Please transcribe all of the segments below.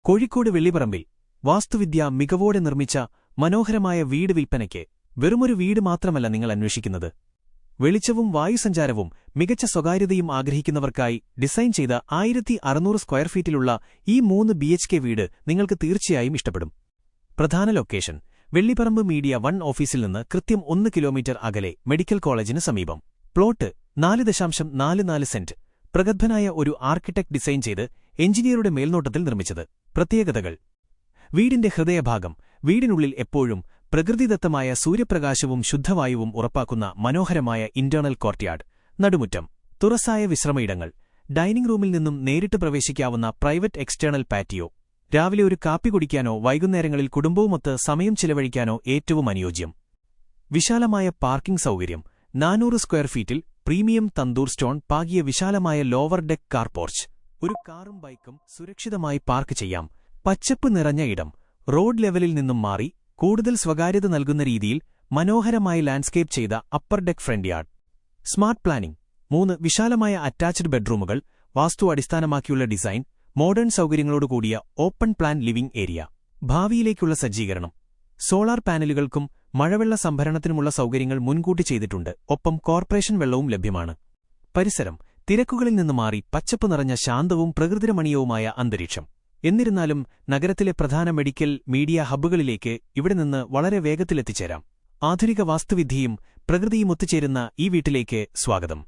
കോഴിക്കോട് വെള്ളിപ്പറമ്പിൽ വാസ്തുവിദ്യ മികവോടെ നിർമ്മിച്ച മനോഹരമായ വീട് വിൽപ്പനയ്ക്ക്. വെറുമൊരു വീട് മാത്രമല്ല നിങ്ങൾ അന്വേഷിക്കുന്നത്. വെളിച്ചവും വായുസഞ്ചാരവും മികച്ച സ്വകാര്യതയും ആഗ്രഹിക്കുന്നവർക്കായി ഡിസൈൻ ചെയ്ത 1600 സ്ക്വയർ ഫീറ്റിലുള്ള ഈ 3 BHK വീട് നിങ്ങൾക്ക് തീർച്ചയായും ഇഷ്ടപ്പെടും. പ്രധാന ലൊക്കേഷൻ വെള്ളിപ്പറമ്പ് മീഡിയ 1 ഓഫീസിൽ നിന്ന് കൃത്യം 1 കിലോമീറ്റർ അകലെ മെഡിക്കൽ കോളേജിന് സമീപം. Plot 4.44 saint. പ്രഗത്ഭനായ ഒരു ആർക്കിടെക്ട് ഡിസൈൻ ചെയ്ത് എഞ്ചിനീയറുടെ മേൽനോട്ടത്തിൽ നിർമ്മിച്ചത്. പ്രത്യേകതകൾ: വീടിന്റെ ഹൃദയഭാഗം. വീടിനുള്ളിൽ എപ്പോഴും പ്രകൃതിദത്തമായ സൂര്യപ്രകാശവും ശുദ്ധവായുവും ഉറപ്പാക്കുന്ന മനോഹരമായ ഇന്റേണൽ കോർട്ട്യാർഡ്. നടുമുറ്റം, തുറസായ വിശ്രമയിടങ്ങൾ, ഡൈനിംഗ് റൂമിൽ നിന്നും നേരിട്ട് പ്രവേശിക്കാവുന്ന പ്രൈവറ്റ് എക്സ്റ്റേണൽ പാറ്റിയോ. രാവിലെ ഒരു കാപ്പി കുടിക്കാനോ വൈകുന്നേരങ്ങളിൽ കുടുംബവുമൊത്ത് സമയം ചിലവഴിക്കാനോ ഏറ്റവും അനുയോജ്യം. വിശാലമായ പാർക്കിംഗ് സൗകര്യം. 400 സ്ക്വയർ ഫീറ്റിൽ പ്രീമിയം തന്തൂർ സ്റ്റോൺ പാകിയ വിശാലമായ ലോവർ ഡെക്ക് കാർ പോർച്ച്. ഒരു കാറും ബൈക്കും സുരക്ഷിതമായി പാർക്ക് ചെയ്യാം. പച്ചപ്പ് നിറഞ്ഞ ഇടം. റോഡ് ലെവലിൽ നിന്നും മാറി കൂടുതൽ സ്വകാര്യത നൽകുന്ന രീതിയിൽ മനോഹരമായി ലാൻഡ്സ്കേപ്പ് ചെയ്ത upper deck front yard. Smart planning. 3 വിശാലമായ അറ്റാച്ച്ഡ് ബെഡ്റൂമുകൾ. വാസ്തു അടിസ്ഥാനമാക്കിയുള്ള ഡിസൈൻ. മോഡേൺ സൗകര്യങ്ങളോടുകൂടിയ ഓപ്പൺ പ്ലാൻ ലിവിംഗ് ഏരിയ. ഭാവിയിലേക്കുള്ള സജ്ജീകരണം. സോളാർ പാനലുകൾക്കും മഴവെള്ള സംഭരണത്തിനുമുള്ള സൗകര്യങ്ങൾ മുൻകൂട്ടി ചെയ്തിട്ടുണ്ട്. ഒപ്പം കോർപ്പറേഷൻ വെള്ളവും ലഭ്യമാണ്. പരിസരം തിരക്കുകളിൽ നിന്ന് മാറി പച്ചപ്പ് നിറഞ്ഞ ശാന്തവും പ്രകൃതിരമണീയവുമായ അന്തരീക്ഷം. എന്നിരുന്നാലും നഗരത്തിലെ പ്രധാന മെഡിക്കൽ മീഡിയ ഹബ്ബുകളിലേക്ക് ഇവിടെ നിന്ന് വളരെ വേഗത്തിലെത്തിച്ചേരാം. ആധുനിക വാസ്തുവിദ്യയും പ്രകൃതിയും ഒത്തുചേരുന്ന ഈ വീട്ടിലേക്ക് സ്വാഗതം.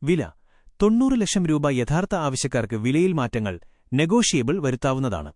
വില 90 ലക്ഷം രൂപ. യഥാർത്ഥ ആവശ്യക്കാർക്ക് വിലയിൽ മാറ്റങ്ങൾ നെഗോഷിയേബിൾ വരുത്താവുന്നതാണ്.